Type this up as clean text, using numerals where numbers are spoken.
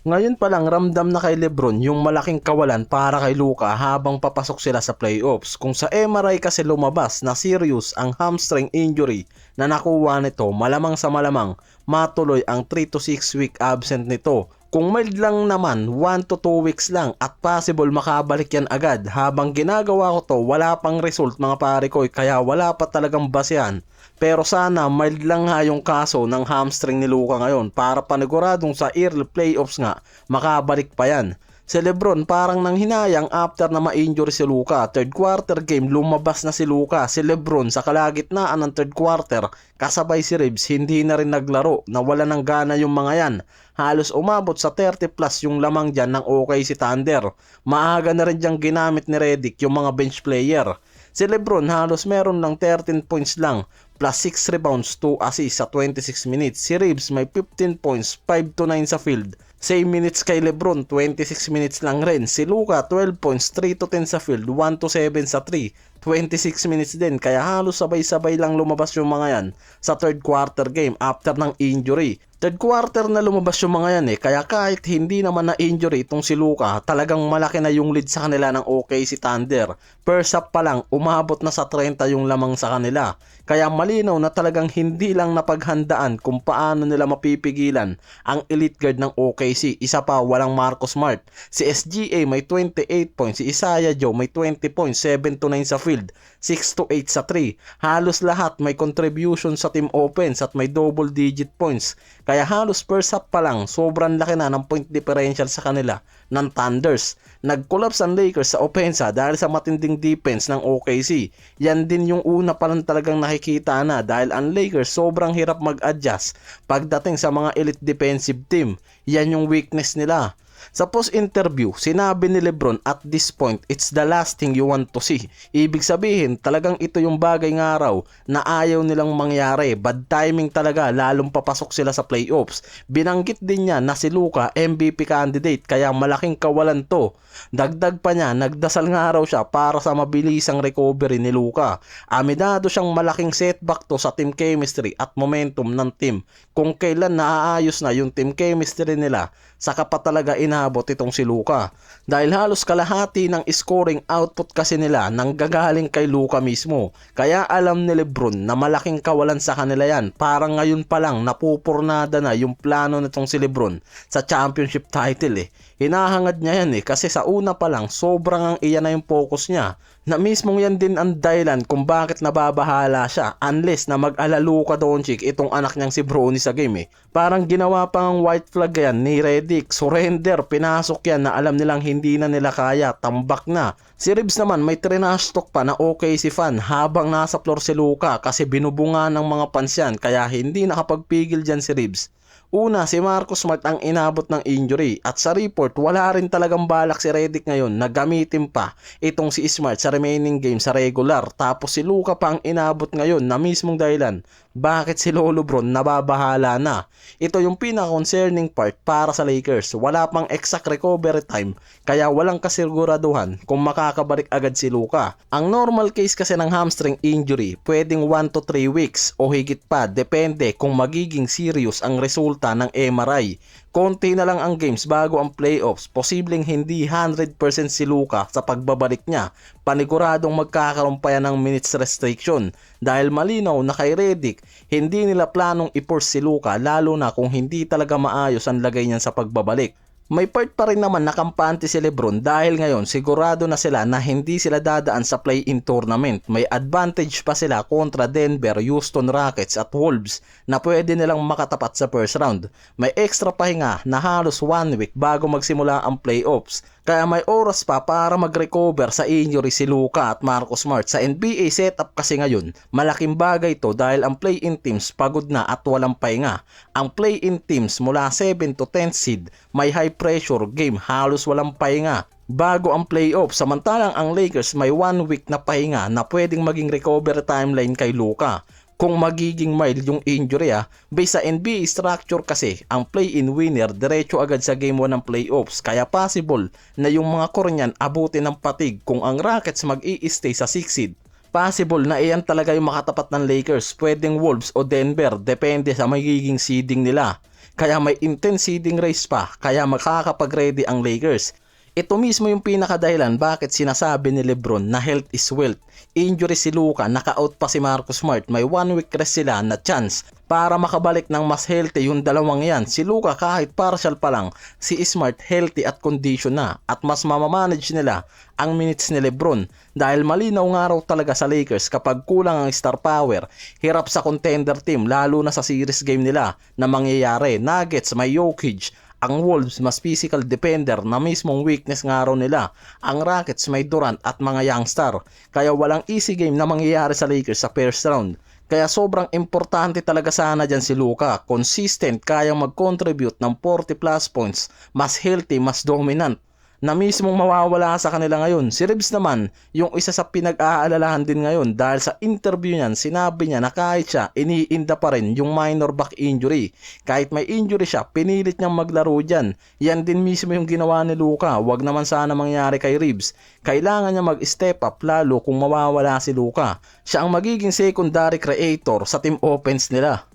Ngayon pa lang ramdam na kay Lebron yung malaking kawalan para kay Luka habang papasok sila sa playoffs. Kung sa MRI kasi lumabas na serious ang hamstring injury na nakuha nito, malamang sa malamang matuloy ang 3 to 6 week absent nito. Kung mild lang naman, 1 to 2 weeks lang at possible makabalik yan agad. Habang ginagawa ko to, wala pang result mga pare ko kaya wala pa talagang basehan. Pero sana mild lang nga yung kaso ng hamstring ni Luka ngayon para paniguradong sa early playoffs nga makabalik pa yan. Si Lebron parang nanghinayang after na ma-injury si Luka. Third quarter game lumabas na si Luka. Si Lebron sa kalagitnaan ng third quarter kasabay si Reeves hindi na rin naglaro. Nawala ng gana yung mga yan. Halos umabot sa 30 plus yung lamang dyan ng OKC Thunder. Maaga na rin diyang ginamit ni Redick yung mga bench player. Si Lebron halos meron ng 13 points lang plus 6 rebounds, 2 assists sa 26 minutes. Si Reeves may 15 points, 5 to 9 sa field. Same minutes kay Lebron, 26 minutes lang rin. Si Luka 12 points, 3 to 10 sa field, 1 to 7 sa 3. 26 minutes din kaya halos sabay-sabay lang lumabas yung mga yan sa third quarter game after ng injury. Third quarter na lumabas yung mga yan kaya kahit hindi naman na injury itong si Luka, talagang malaki na yung lead sa kanila ng OKC Thunder. First half pa lang umabot na sa 30 yung lamang sa kanila. Kaya malinaw na talagang hindi lang napaghandaan kung paano nila mapipigilan ang elite guard ng OKC. Isa pa walang Marcus Smart. Si SGA may 28 points, si Isaiah Joe may 20 points, 7 to 9 sa field, 6 to 8 sa 3. Halos lahat may contribution sa team offense at may double digit points. Kaya halos first half pa lang sobrang laki na ng point differential sa kanila ng Thunders. Nag-collapse ang Lakers sa opensa dahil sa matinding defense ng OKC. Yan din yung una pa lang talagang nakikita na dahil ang Lakers sobrang hirap mag-adjust pagdating sa mga elite defensive team. Yan yung weakness nila. Sa post-interview, sinabi ni Lebron at this point, it's the last thing you want to see. Ibig sabihin, talagang ito yung bagay ng araw na ayaw nilang mangyari. Bad timing talaga, lalong papasok sila sa playoffs. Binanggit din niya na si Luka MVP candidate kaya malaking kawalan to. Dagdag pa niya, nagdasal nga araw siya para sa mabilisang recovery ni Luka. Aminado siyang malaking setback to sa team chemistry at momentum ng team. Kung kailan naaayos na yung team chemistry nila, saka pa talaga inabot itong si Luka. Dahil halos kalahati ng scoring output kasi nila nanggagaling kay Luka mismo. Kaya alam ni Lebron na malaking kawalan sa kanila yan. Parang ngayon pa lang napupurnada na yung plano nitong si Lebron sa championship title Hinahangad niya yan kasi sa una pa lang sobrang ang iyan na yung focus niya. Na mismong yan din ang dahilan kung bakit nababahala siya unless na mag-ala Luka Doncic itong anak niyang si Bronny sa game Parang ginawa pang white flag yan ni Redick. Surrender, pinasok yan na alam nilang hindi na nila kaya, tambak na. Si Reeves naman may trash talk pa na okay si fan habang nasa floor si Luka kasi binubunga ng mga fans yan kaya hindi nakapagpigil dyan si Reeves. Una, si Marcus Smart ang inabot ng injury at sa report wala rin talagang balak si Redick ngayon na gamitin pa itong si Smart sa remaining game sa regular. Tapos si Luka pa ang inabot ngayon na mismong dahilan bakit si Lolo Bron nababahala na. Ito yung pinaka-concerning part para sa Lakers. Wala pang exact recovery time kaya walang kasiguraduhan kung makakabalik agad si Luka. Ang normal case kasi ng hamstring injury pwedeng 1 to 3 weeks o higit pa depende kung magiging serious ang resulta ng MRI. Konti na lang ang games bago ang playoffs. Posibleng hindi 100% si Luka sa pagbabalik niya. Paniguradong magkakaroon pa yan ng minutes restriction. Dahil malinaw na kay Redick, hindi nila planong i-force si Luka lalo na kung hindi talaga maayos ang lagay niyan sa pagbabalik. May part pa rin naman na kampante si Lebron dahil ngayon sigurado na sila na hindi sila dadaan sa play-in tournament. May advantage pa sila kontra Denver, Houston Rockets at Wolves na pwede nilang makatapat sa first round. May extra pahinga na halos 1 week bago magsimula ang playoffs. Kaya may oras pa para mag-recover sa injury si Luka at Marcus Smart. Sa NBA setup kasi ngayon, malaking bagay to dahil ang play-in teams pagod na at walang pahinga. Ang play-in teams mula 7 to 10 seed, may high pressure game, halos walang pahinga bago ang playoff. Samantalang ang Lakers may 1 week na pahinga na pwedeng maging recovery timeline kay Luka. Kung magiging mild yung injury based sa NBA structure kasi, ang play-in winner diretso agad sa game 1 ng playoffs. Kaya possible na yung mga Korean abutin ng patig kung ang Rockets mag-i-stay sa 6 seed. Possible na iyan talaga yung makatapat ng Lakers, pwedeng Wolves o Denver, depende sa magiging seeding nila. kaya may intense seeding race pa, kaya makakapag-ready ang Lakers. Ito mismo yung pinakadahilan bakit sinasabi ni Lebron na health is wealth. Injury si Luka, naka-out pa si Marcus Smart, may 1 week rest sila na chance para makabalik ng mas healthy yung dalawang yan. Si Luka kahit partial pa lang, si Smart healthy at condition na at mas mamamanage nila ang minutes ni Lebron dahil malinaw nga raw talaga sa Lakers kapag kulang ang star power, hirap sa contender team lalo na sa series game nila na mangyayari. Nuggets may Jokic, ang Wolves mas physical defender na mismong weakness nga raw nila. Ang Rockets may Durant at mga youngstar. Kaya walang easy game na mangyayari sa Lakers sa first round. Kaya sobrang importante talaga sana dyan si Luka. Consistent, kayang mag-contribute ng 40 plus points. Mas healthy, mas dominant. Na mismong mawawala sa kanila ngayon. Si Reeves naman, yung isa sa pinag-aalalahan din ngayon dahil sa interview niyan, sinabi niya na kahit siya, iniinda pa rin yung minor back injury. Kahit may injury siya, pinilit niyang maglaro dyan. Yan din mismo yung ginawa ni Luka. Wag naman sana mangyari kay Reeves. Kailangan niya mag-step up lalo kung mawawala si Luka. Siya ang magiging secondary creator sa team offense nila.